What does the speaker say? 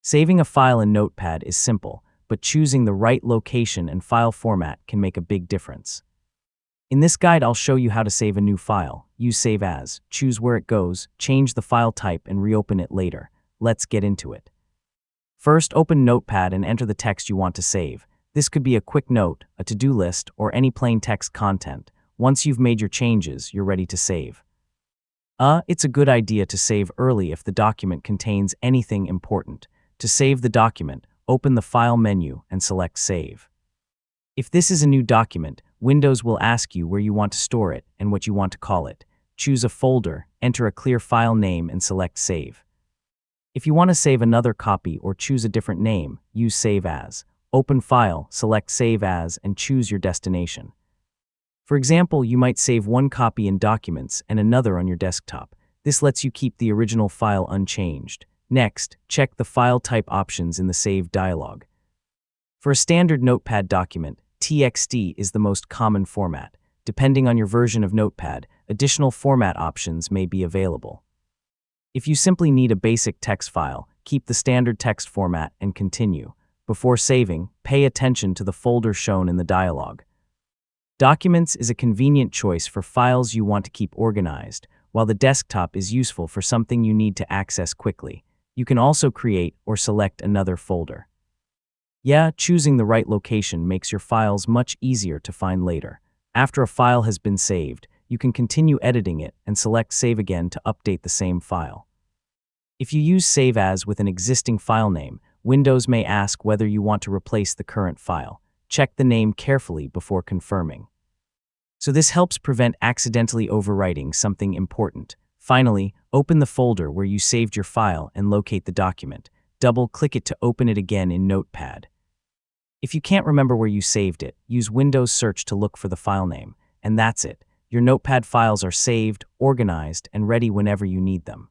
Saving a file in Notepad is simple, but choosing the right location and file format can make a big difference. In this guide, I'll show you how to save a new file. Use Save As, choose where it goes, change the file type, and reopen it later. Let's get into it. First, open Notepad and enter the text you want to save. This could be a quick note, a to-do list, or any plain text content. Once you've made your changes, you're ready to save. It's a good idea to save early if the document contains anything important. To save the document, open the File menu and select Save. If this is a new document, Windows will ask you where you want to store it and what you want to call it. Choose a folder, enter a clear file name, and select Save. If you want to save another copy or choose a different name, use Save As. Open File, select Save As, and choose your destination. For example, you might save one copy in Documents and another on your desktop. This lets you keep the original file unchanged. Next, check the file type options in the Save dialog. For a standard Notepad document, TXT is the most common format. Depending on your version of Notepad, additional format options may be available. If you simply need a basic text file, keep the standard text format and continue. Before saving, pay attention to the folder shown in the dialog. Documents is a convenient choice for files you want to keep organized, while the desktop is useful for something you need to access quickly. You can also create or select another folder. Choosing the right location makes your files much easier to find later. After a file has been saved, you can continue editing it and select Save Again to update the same file. If you use Save As with an existing file name, Windows may ask whether you want to replace the current file. Check the name carefully before confirming. So this helps prevent accidentally overwriting something important. Finally, open the folder where you saved your file and locate the document. Double-click it to open it again in Notepad. If you can't remember where you saved it, use Windows Search to look for the file name. And that's it. Your Notepad files are saved, organized, and ready whenever you need them.